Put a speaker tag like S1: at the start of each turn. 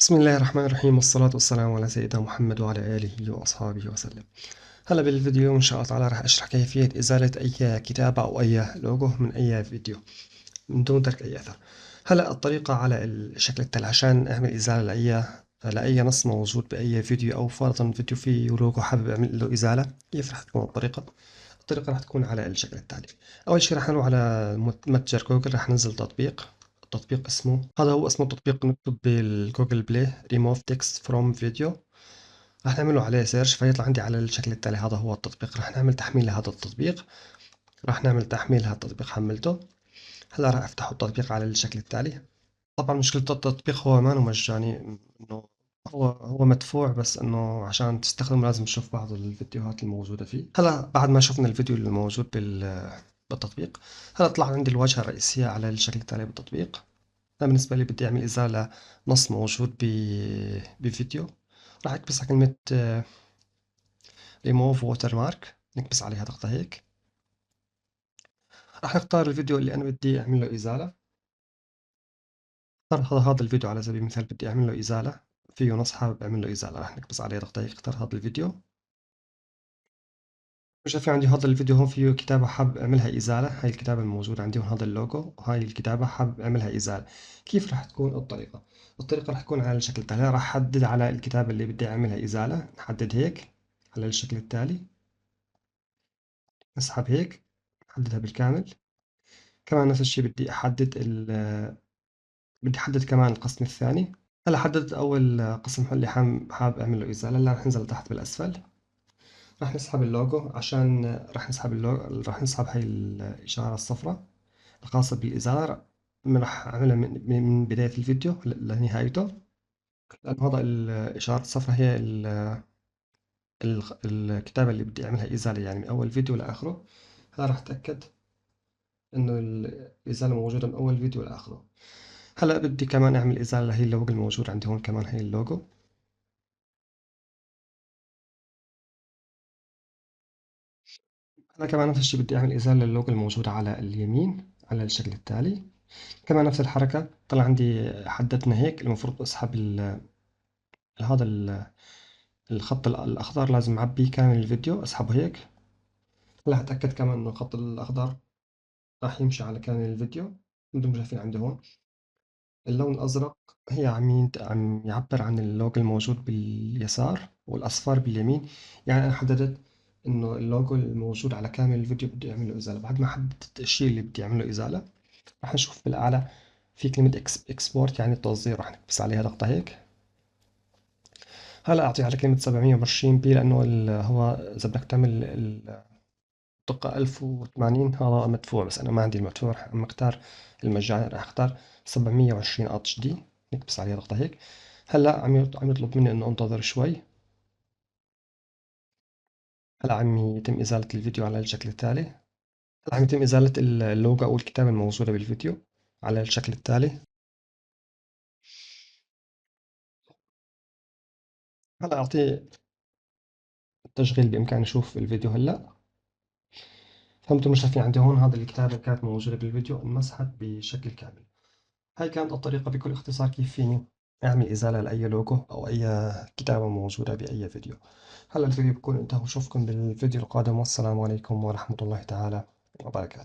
S1: بسم الله الرحمن الرحيم، والصلاة والسلام على سيدنا محمد وعلى آله وأصحابه وسلم. هلا بالفيديو إن شاء الله تعالى راح أشرح كيفية إزالة أي كتابة أو أي لوجو من أي فيديو من دون ترك أي أثر. هلا الطريقة على الشكل التالي عشان أعمل إزالة لأي نص موجود بأي فيديو، أو فرضا فيديو فيه لوجو حابب أعمل له إزالة. كيف راح تكون الطريقة راح تكون على الشكل التالي. أول شي راح نروح على متجر جوجل، راح ننزل التطبيق هذا هو اسمه التطبيق. نكتب بالجوجل بلاي ريموف تكست فروم فيديو، راح نعمل له عليه سيرش فيطلع عندي على الشكل التالي. هذا هو التطبيق، راح نعمل تحميل لهذا التطبيق. راح نعمل تحميل هذا التطبيق، حملته. هلا راح افتح التطبيق على الشكل التالي. طبعا مشكلة التطبيق هو ما مجاني، انه هو مدفوع، بس انه عشان تستخدمه لازم تشوف بعض الفيديوهات الموجودة فيه. هلا بعد ما شفنا الفيديو الموجود بالتطبيق، هلا طلع عندي الواجهة الرئيسية على الشكل التالي بالتطبيق. أنا بالنسبة لي بدي أعمل إزالة نص موجود بفيديو. راح أكبس على كلمة remove watermark، نكبس عليها ضغطة هيك. راح نختار الفيديو اللي أنا بدي أعمل له إزالة. اختار هذا الفيديو على سبيل المثال، بدي أعمل له إزالة، فيه نص حابب أعمل له إزالة. راح نكبس عليه ضغطة هيك، اختار هذا الفيديو. شايف في عندي هذا الفيديو هون فيه كتابة حابب أعملها إزالة. هاي الكتابة الموجودة عندي هون، هذا اللوجو وهاي الكتابة حابب أعملها إزالة. كيف راح تكون الطريقة؟ الطريقة راح تكون على الشكل التالي. راح أحدد على الكتابة اللي بدي أعملها إزالة، نحدد هيك على الشكل التالي. أسحب هيك، أحددها بالكامل. كمان نفس الشي بدي أحدد كمان القسم الثاني. هلا حددت أول قسم اللي حابب أعمل له إزالة. هلا رح ننزل تحت بالأسفل. راح نسحب اللوجو، عشان راح نسحب هاي الإشارة الصفراء الخاصة بالإزالة. راح أعملها من بداية الفيديو لنهايته، لأن هذا الإشارة الصفراء هي الكتابة اللي بدي أعملها إزالة، يعني من أول فيديو لآخره. هلا راح أتأكد إنه الإزالة موجودة من أول فيديو لآخره. هلا بدي كمان أعمل إزالة لهي اللوجو الموجود عندي هون، كمان هي اللوجو. هلا كمان نفس الشي بدي أعمل إزالة للوجو الموجودة على اليمين على الشكل التالي. كمان نفس الحركة. طلع عندي حددنا هيك، المفروض أسحب هذا الخط الأخضر، لازم أعبيه كامل الفيديو، أسحبه هيك. هلا أتأكد كمان إنه الخط الأخضر راح يمشي على كامل الفيديو. انتم شايفين عندي هون اللون الأزرق هي عم يعبر عن اللوجو الموجود باليسار، والأصفر باليمين. يعني أنا حددت إنه اللوجو الموجود على كامل الفيديو بدي أعمل له إزالة. بعد ما حددت الشيء اللي بدي أعمل له إزالة، راح نشوف بالأعلى في كلمة إكسبورت، يعني التصدير. راح نكبس عليها ضغطة هيك. هلا أعطيه على كلمة 720 بي، لأنه هو إذا بدك تعمل الدقة 1080 هذا مدفوع، بس أنا ما عندي المدفوع. راح أختار المجاني، راح أختار 720 اتش دي. نكبس عليها ضغطة هيك. هلا عم يطلب مني إنه أنتظر شوي. هلا عم يتم إزالة الفيديو على الشكل التالي. هلا عم يتم إزالة اللوجو أو الكتابة الموجودة بالفيديو على الشكل التالي. هلا أعطيه التشغيل، بإمكاني أشوف الفيديو هلا. فهمتوا؟ مش شايفين عندي هون هذا الكتابة اللي كانت موجودة بالفيديو انمسحت بشكل كامل. هاي كانت الطريقة بكل اختصار كيف فيني أعمل إزالة لأي لوجو أو أي كتابة موجودة بأي فيديو. هلا الفيديو بكون انتهى، وأشوفكم بالفيديو القادم، والسلام عليكم ورحمة الله تعالى وبركاته.